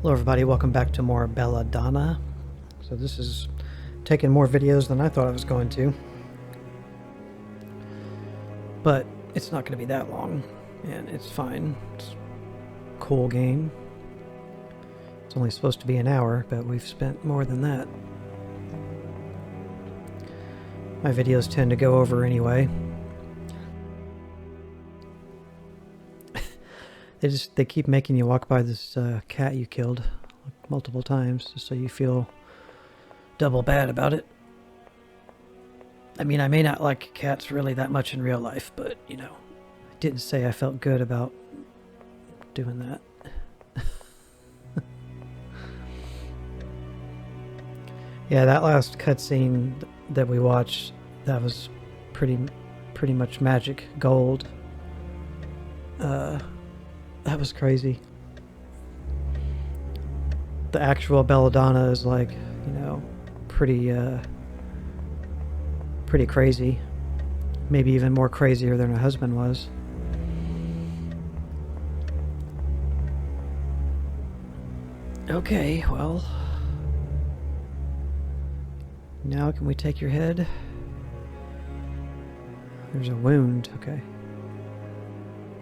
Hello everybody, welcome back to more Belladonna. So this is taking more videos than I thought I was going to. But it's not going to be that long, and it's fine. It's a cool game. It's only supposed to be an hour, but we've spent more than that. My videos tend to go over anyway. They keep making you walk by this cat you killed multiple times, just so you feel double bad about it. I mean, I may not like cats really that much in real life, but, you know, I didn't say I felt good about doing that. Yeah, that last cutscene that we watched, that was pretty much magic gold. That was crazy. The actual Belladonna is like, you know, pretty crazy. Maybe even more crazier than her husband was. Okay, well. Now can we take your head? There's a wound, okay.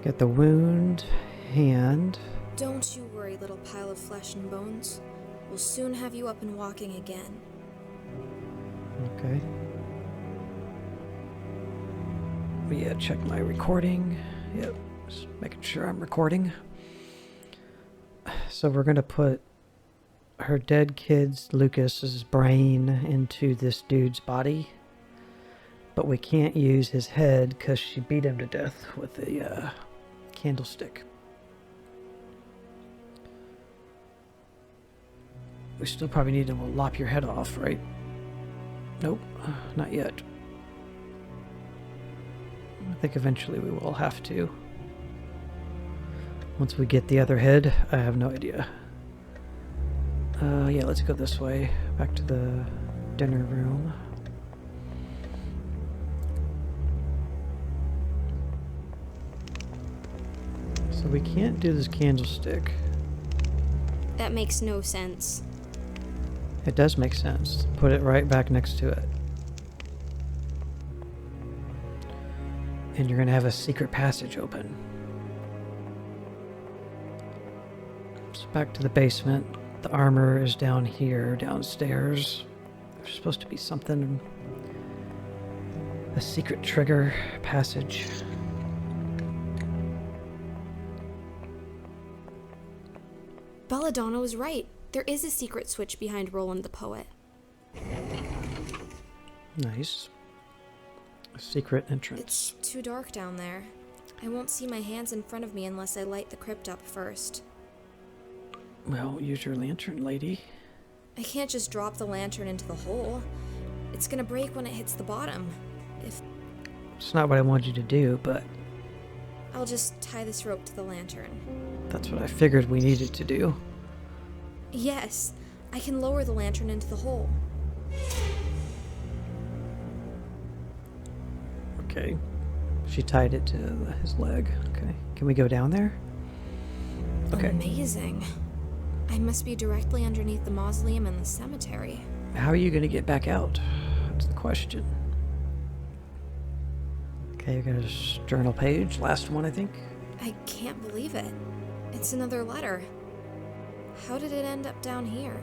Get the wound, hand. Don't you worry, little pile of flesh and bones. We'll soon have you up and walking again. Okay. Yeah, check my recording. Yep, just making sure I'm recording. So we're gonna put her dead kid's, Lucas's brain into this dude's body. But we can't use his head because she beat him to death with a candlestick. We still probably need to lop your head off, right? Nope, not yet. I think eventually we will have to. Once we get the other head, I have no idea. Yeah, let's go this way. Back to the dinner room. So we can't do this candlestick. That makes no sense. It does make sense. Put it right back next to it. And you're going to have a secret passage open. So back to the basement. The armor is down here, downstairs. There's supposed to be something. A secret trigger passage. Belladonna was right. There is a secret switch behind Roland the Poet. Nice. A secret entrance. It's too dark down there. I won't see my hands in front of me unless I light the crypt up first. Well, use your lantern, lady. I can't just drop the lantern into the hole. It's gonna break when it hits the bottom. It's not what I wanted you to do, but I'll just tie this rope to the lantern. that's what I figured we needed to do. Yes, I can lower the lantern into the hole. Okay. She tied it to his leg. Okay. Can we go down there? Okay. Amazing. I must be directly underneath the mausoleum and the cemetery. How are you going to get back out? That's the question. Okay, we got a journal page. Last one, I think. I can't believe it. It's another letter. How did it end up down here?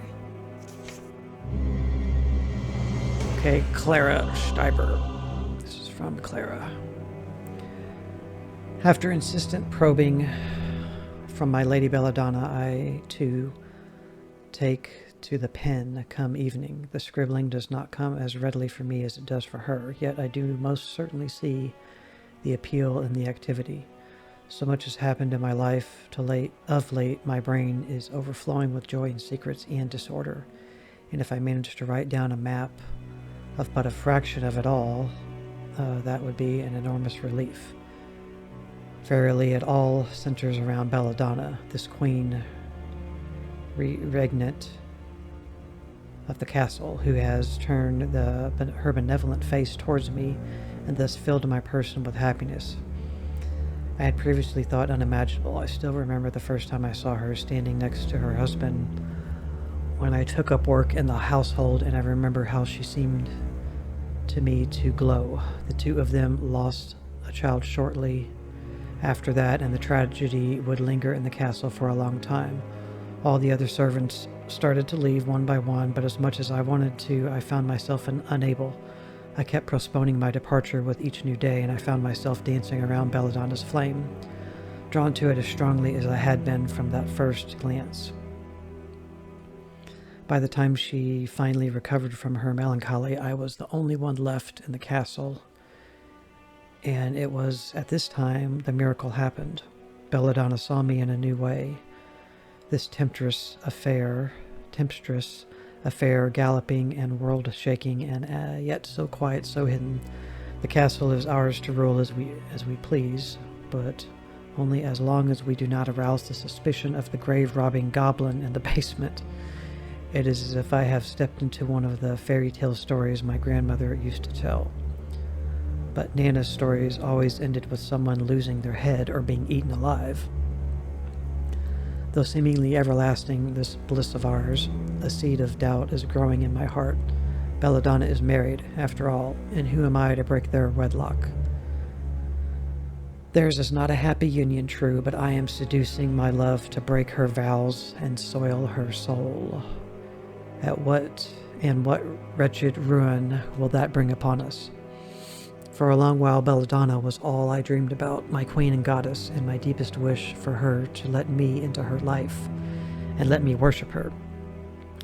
Okay, Clara Steiber. This is from Clara. After insistent probing from my Lady Belladonna, I, too, take to the pen come evening. The scribbling does not come as readily for me as it does for her, yet I do most certainly see the appeal in the activity. So much has happened in my life of late, my brain is overflowing with joy and secrets and disorder. And if I manage to write down a map of but a fraction of it all, that would be an enormous relief. Verily, it all centers around Belladonna, this queen regnant of the castle, who has turned her benevolent face towards me and thus filled my person with happiness. I had previously thought unimaginable. I still remember the first time I saw her standing next to her husband when I took up work in the household, and I remember how she seemed to me to glow. The two of them lost a child shortly after that, and the tragedy would linger in the castle for a long time. All the other servants started to leave one by one, but as much as I wanted to, I found myself unable. I kept postponing my departure with each new day, and I found myself dancing around Belladonna's flame, drawn to it as strongly as I had been from that first glance. By the time she finally recovered from her melancholy, I was the only one left in the castle, and it was at this time the miracle happened. Belladonna saw me in a new way. This tempestuous affair, galloping and world-shaking, and yet so quiet, so hidden. The castle is ours to rule as we please, but only as long as we do not arouse the suspicion of the grave-robbing goblin in the basement. It is as if I have stepped into one of the fairy tale stories my grandmother used to tell. But Nana's stories always ended with someone losing their head or being eaten alive. Though seemingly everlasting, this bliss of ours, a seed of doubt is growing in my heart. Belladonna is married, after all, and who am I to break their wedlock? Theirs is not a happy union, true, but I am seducing my love to break her vows and soil her soul. What wretched ruin will that bring upon us? For a long while, Belladonna was all I dreamed about, my queen and goddess, and my deepest wish for her to let me into her life and let me worship her.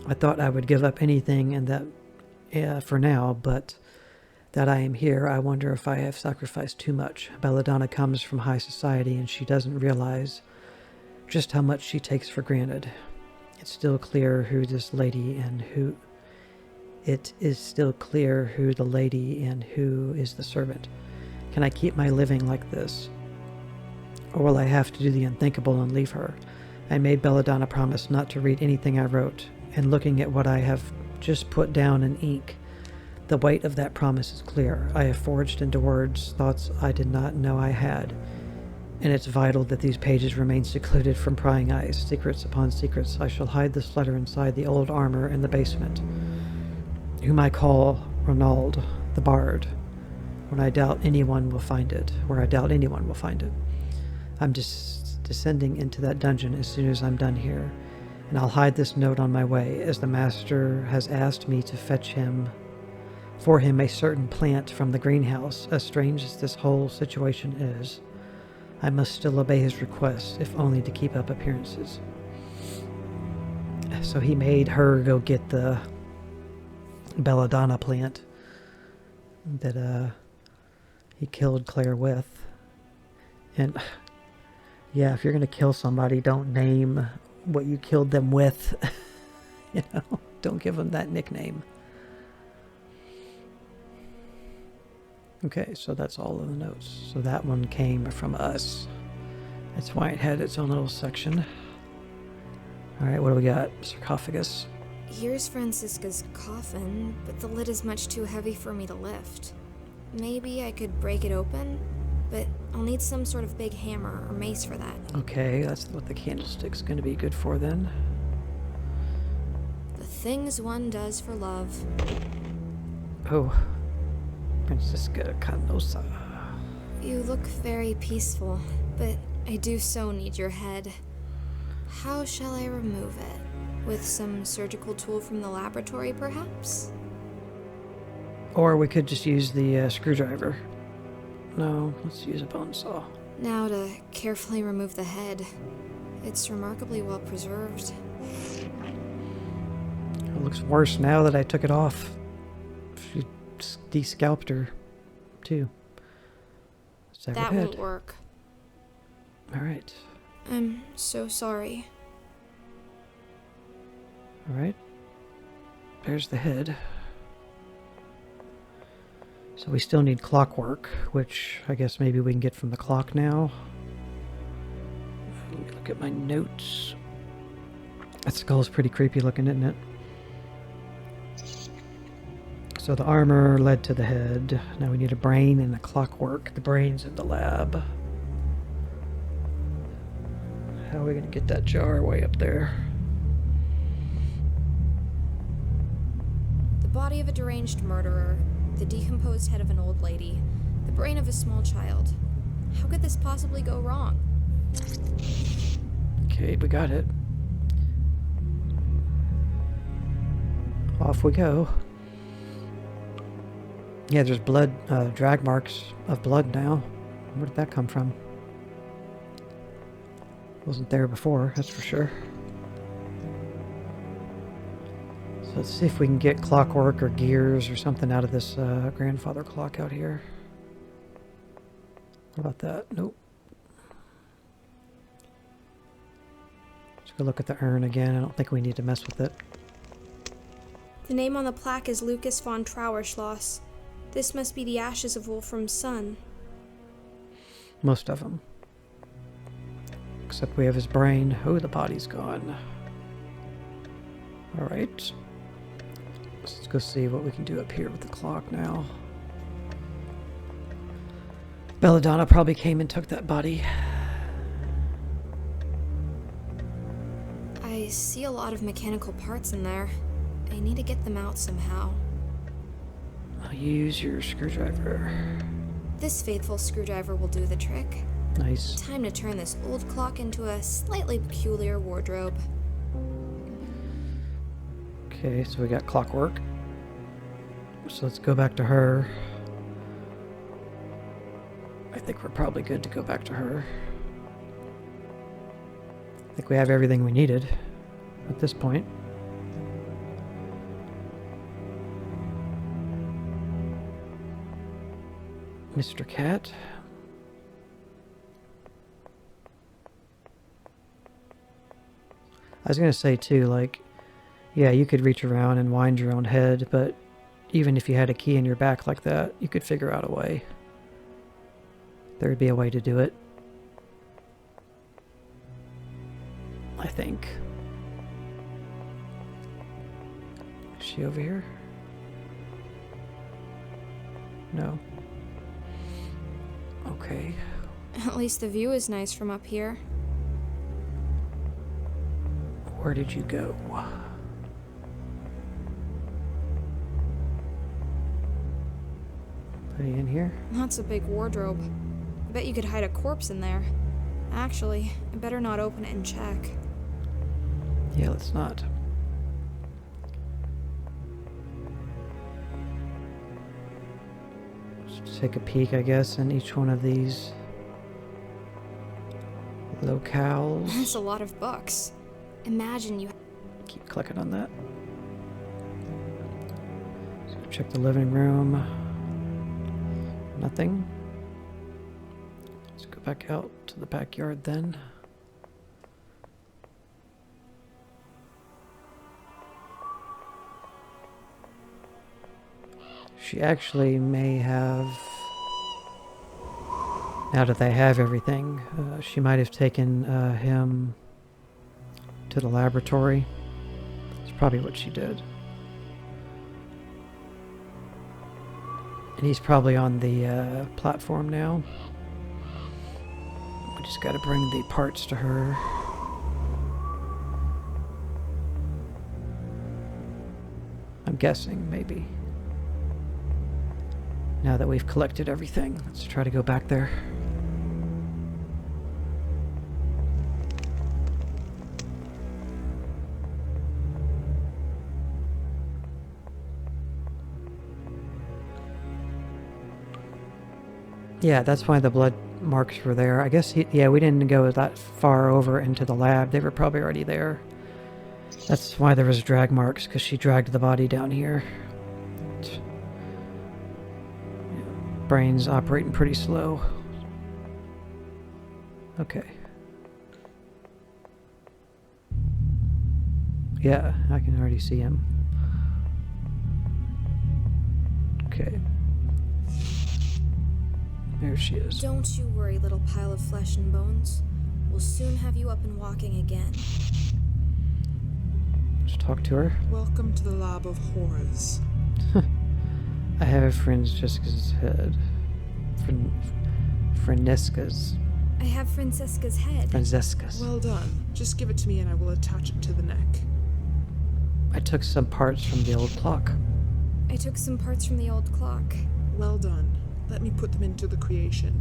I thought I would give up anything and that for now, but that I am here, I wonder if I have sacrificed too much. Belladonna comes from high society, and she doesn't realize just how much she takes for granted. It's still clear who this lady and who... It is still clear who the lady and who is the servant. Can I keep my living like this? Or will I have to do the unthinkable and leave her? I made Belladonna promise not to read anything I wrote, and looking at what I have just put down in ink, the weight of that promise is clear. I have forged into words thoughts I did not know I had, and it's vital that these pages remain secluded from prying eyes. Secrets upon secrets. I shall hide this letter inside the old armor in the basement, whom I call Ronald the Bard, where I doubt anyone will find it. I'm just descending into that dungeon as soon as I'm done here, and I'll hide this note on my way, as the master has asked me to fetch for him a certain plant from the greenhouse. As strange as this whole situation is, I must still obey his request, if only to keep up appearances. So he made her go get the Belladonna plant that he killed Claire with. And yeah, if you're gonna kill somebody, don't name what you killed them with. Don't give them that nickname. Okay, so that's all of the notes. So that one came from us. That's why it had its own little section. Alright, what do we got? Sarcophagus. Here's Francisca's coffin, but the lid is much too heavy for me to lift. Maybe I could break it open, but I'll need some sort of big hammer or mace for that. Okay, that's what the candlestick's going to be good for then. The things one does for love. Oh, Francisca Canosa. You look very peaceful, but I do so need your head. How shall I remove it? With some surgical tool from the laboratory, perhaps? Or we could just use the screwdriver. No, let's use a bone saw. Now to carefully remove the head. It's remarkably well preserved. It looks worse now that I took it off. She de-scalped her, too. Severed That head. won't work. Alright. I'm so sorry. Alright. There's the head. So we still need clockwork, which I guess maybe we can get from the clock now. Let me look at my notes. That skull's pretty creepy looking, isn't it? So the armor led to the head. Now we need a brain and a clockwork. The brain's in the lab. How are we gonna get that jar way up there? The body of a deranged murderer, the decomposed head of an old lady, the brain of a small child. How could this possibly go wrong? Okay, we got it. Off we go. Yeah, there's blood, drag marks of blood now. Where did that come from? Wasn't there before, that's for sure. So let's see if we can get clockwork or gears or something out of this grandfather clock out here. What about that? Nope. Let's go look at the urn again. I don't think we need to mess with it. The name on the plaque is Lucas von Trauerschloss. This must be the ashes of Wolfram's son. Most of them. Except we have his brain. Oh, the body's gone. Alright. Let's go see what we can do up here with the clock now. Belladonna probably came and took that body. I see a lot of mechanical parts in there. I need to get them out somehow. I'll use your screwdriver. This faithful screwdriver will do the trick. Nice. Time to turn this old clock into a slightly peculiar wardrobe. Okay, so we got clockwork. So let's go back to her. I think we're probably good to go back to her. I think we have everything we needed at this point. Mr. Cat. I was going to say too, like, yeah, you could reach around and wind your own head, but even if you had a key in your back like that, you could figure out a way. There would be a way to do it. I think. Is she over here? No. Okay. At least the view is nice from up here. Where did you go? Put it in here? That's a big wardrobe. I bet you could hide a corpse in there. Actually, I better not open it and check. Yeah, let's not. Let's take a peek, I guess, in each one of these locales. That's a lot of books. Imagine you... Keep clicking on that. Let's go check the living room. Nothing. Let's go back out to the backyard then. She actually may have... Now that they have everything, she might have taken him to the laboratory. That's probably what she did. And he's probably on the platform now. We just gotta bring the parts to her. I'm guessing, maybe. Now that we've collected everything, let's try to go back there. Yeah, that's why the blood marks were there. I guess, yeah, we didn't go that far over into the lab. They were probably already there. That's why there was drag marks, because she dragged the body down here. Brain's operating pretty slow. Okay. Yeah, I can already see him. Okay. There she is. Don't you worry, little pile of flesh and bones. We'll soon have you up and walking again. Let's talk to her. Welcome to the lab of horrors. I have a friend's Jessica's head. Franesca's. I have Francesca's head. Francesca's. Well done. Just give it to me and I will attach it to the neck. I took some parts from the old clock. I took some parts from the old clock. Well done. Let me put them into the creation.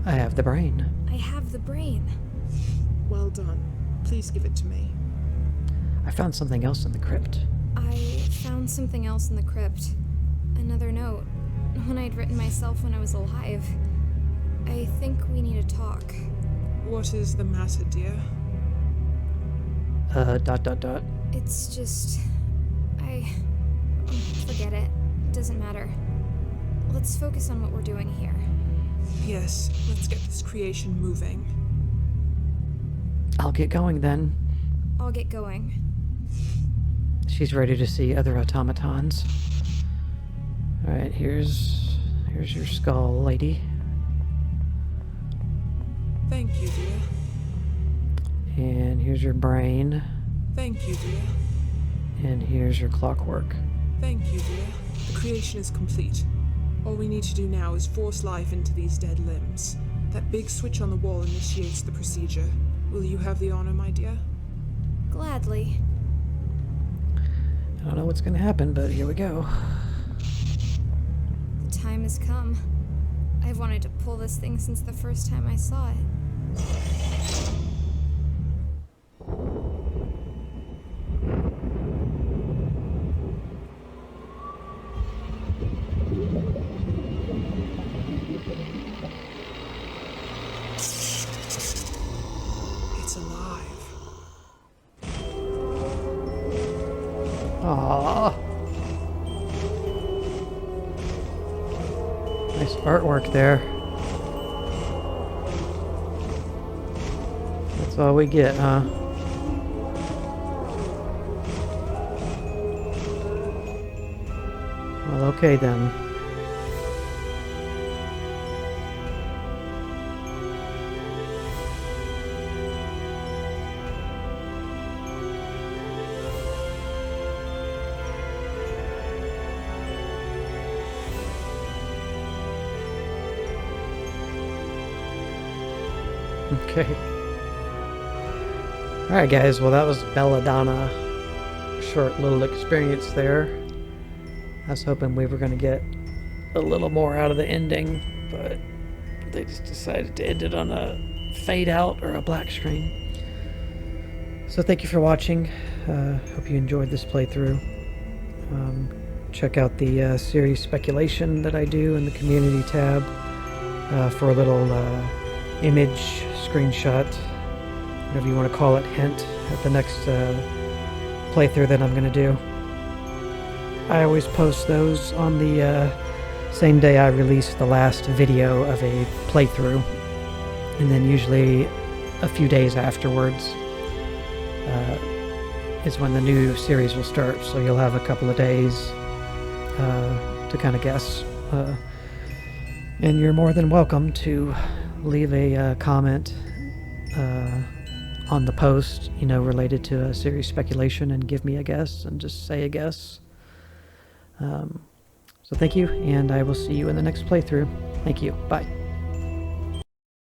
I have the brain. I have the brain. Well done. Please give it to me. I found something else in the crypt. I found something else in the crypt. Another note. One I'd written myself when I was alive. I think we need to talk. What is the matter, dear? ... It's just... Forget it. Doesn't matter. Let's focus on what we're doing here. Yes, let's get this creation moving. I'll get going then. I'll get going. She's ready to see other automatons. Alright, here's your skull, lady. Thank you, dear. And here's your brain. Thank you, dear. And here's your clockwork. Thank you, dear. The creation is complete. All we need to do now is force life into these dead limbs. That big switch on the wall initiates the procedure. Will you have the honor, my dear? Gladly. I don't know what's gonna happen, but here we go. The time has come. I've wanted to pull this thing since the first time I saw it. It's alive. Aww. Nice artwork there. That's all we get, huh? Well, okay then. Okay. Alright guys, well that was Belladonna. Short little experience there. I was hoping we were going to get a little more out of the ending, but they just decided to end it on a fade out or a black screen. So thank you for watching. Hope you enjoyed this playthrough. Check out the series speculation that I do in the community tab for a little image, screenshot, whatever you want to call it, hint at the next playthrough that I'm going to do. I always post those on the same day I release the last video of a playthrough, and then usually a few days afterwards is when the new series will start, so you'll have a couple of days to kind of guess. And you're more than welcome to leave a comment on the post, you know, related to a series speculation, and give me a guess and just say a guess. So thank you, and I will see you in the next playthrough. Thank you. Bye.